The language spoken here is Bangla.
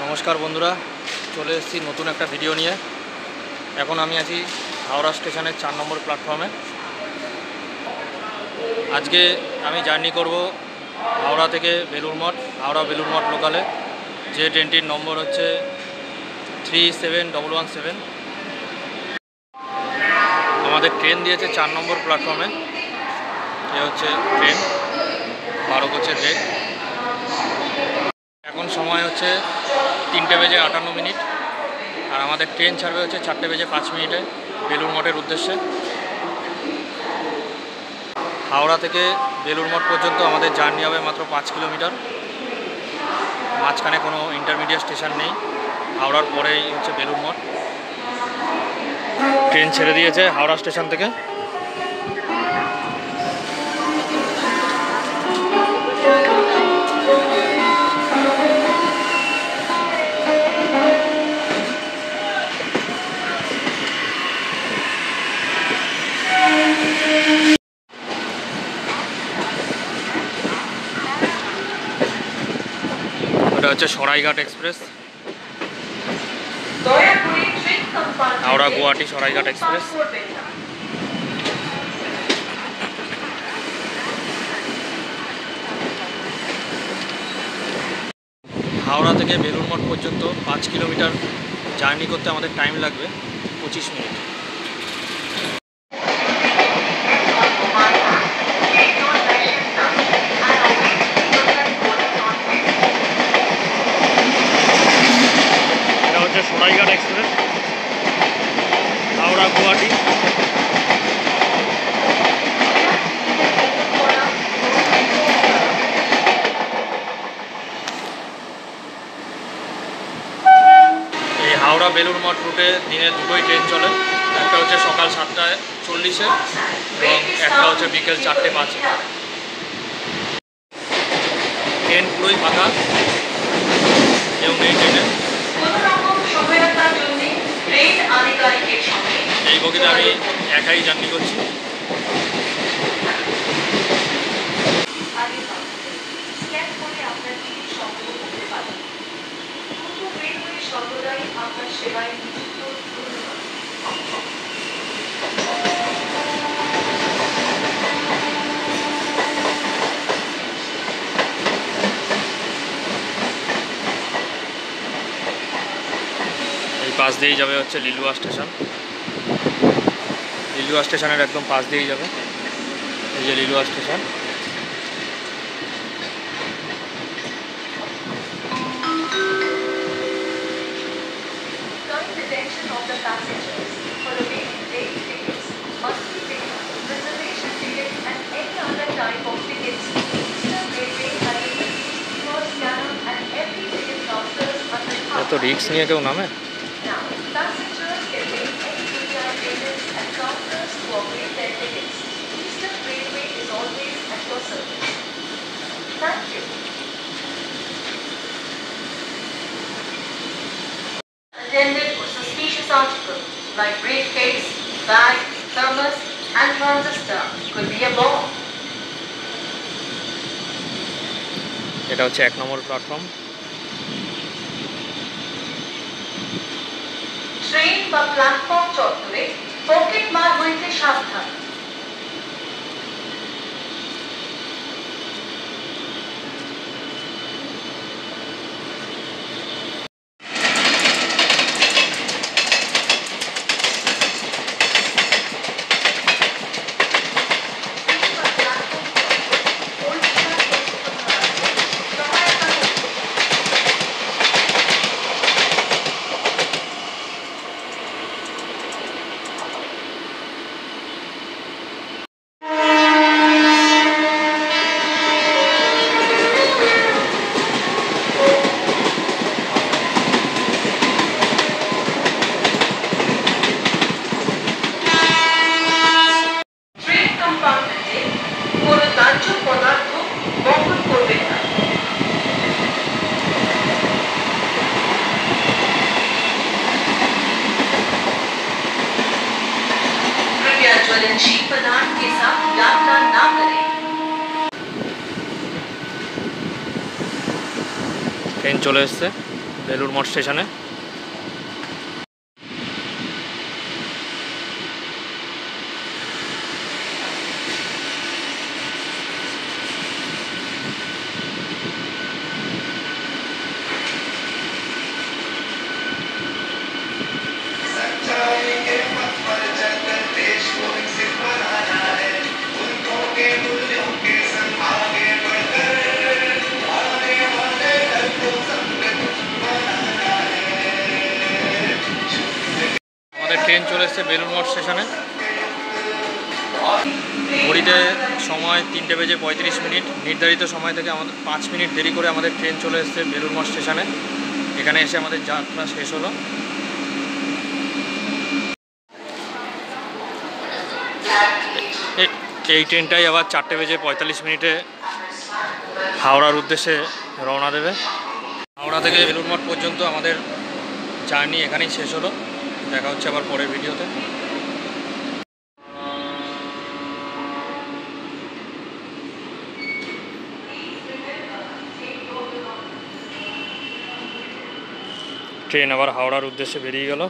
নমস্কার বন্ধুরা, চলে এসেছি নতুন একটা ভিডিও নিয়ে। এখন আমি আছি হাওড়া স্টেশনের 4 নম্বর প্ল্যাটফর্মে। আজকে আমি জার্নি করব হাওড়া থেকে বেলুড় মঠ। হাওড়া বেলুড় মঠ লোকালে যে ট্রেনটির নম্বর হচ্ছে 37117। আমাদের ট্রেন দিয়েছে 4 নম্বর প্ল্যাটফর্মে। এ হচ্ছে ট্রেন, 12 কোচের রেক। এখন সময় হচ্ছে 3:58 আর আমাদের ট্রেন ছাড়বে হচ্ছে 4:05 বেলুড় মঠের উদ্দেশ্যে। হাওড়া থেকে বেলুড় মঠ পর্যন্ত আমাদের জার্নি হবে মাত্র 5 কিলোমিটার। মাঝখানে কোনো ইন্টারমিডিয়েট স্টেশন নেই। হাওড়ার পরেই হচ্ছে বেলুড় মঠ। ট্রেন ছেড়ে দিয়েছে হাওড়া স্টেশন থেকে। এটা হচ্ছে সরাইঘাট এক্সপ্রেস, হাওড়া গুয়াহাটি সরাইঘাট এক্সপ্রেস। হাওড়া থেকে বেলুড় মঠ পর্যন্ত 5 কিলোমিটার জার্নি করতে আমাদের টাইম লাগবে 25 মিনিট। এটা হচ্ছে সরাইঘাট এক্সপ্রেস, হাওড়া গুয়াহাটি। এই হাওড়া বেলুড় মঠ রুটে দিনে দুটোই ট্রেন চলে। একটা হচ্ছে সকাল 7:40 এবং একটা হচ্ছে বিকেল 4:05। ট্রেন পুরোই ফাঁকা, কেউ নেই ট্রেনে। এই বগিতে আমি একাই জার্নি করছি। এই পাশ দিয়েই যাবে হচ্ছে লিলুয়া স্টেশন। লিলুয়া স্টেশনের একদম পাশ দিয়েই যাবে। এই যে লিলুয়া স্টেশন। এত রিস্ক নিয়ে কেউ নামে? Attended for suspicious articles like briefcase, bag, thermos, and transistor could be a bomb. এটা হচ্ছে 1 নম্বর প্ল্যাটফর্ম। ট্রেন বা প্ল্যাটফর্ম চত্বরে পকেট মার হইতে সাবধান। ज्वलनशील पदार्थ के साथ यात्रा ना करें। ট্রেন চলে এসছে। বেলুড় মঠ স্টেশনে। আমাদের ট্রেন চলে এসেছে বেলুড় মঠ স্টেশনে। ঘড়িতে সময় 3:35, নির্ধারিত সময় থেকে আমাদের 5 মিনিট দেরি করে আমাদের ট্রেন চলে এসেছে বেলুড় মঠ স্টেশনে। এখানে এসে আমাদের যাত্রা শেষ হলো। এই ট্রেনটাই আবার 4:45 হাওড়ার উদ্দেশ্যে রওনা দেবে। হাওড়া থেকে বেলুড় মঠ পর্যন্ত আমাদের জার্নি এখানেই শেষ হলো। দেখা হচ্ছে আবার পরের ভিডিওতে। ট্রেন আবার হাওড়ার উদ্দেশ্যে বেরিয়ে গেল।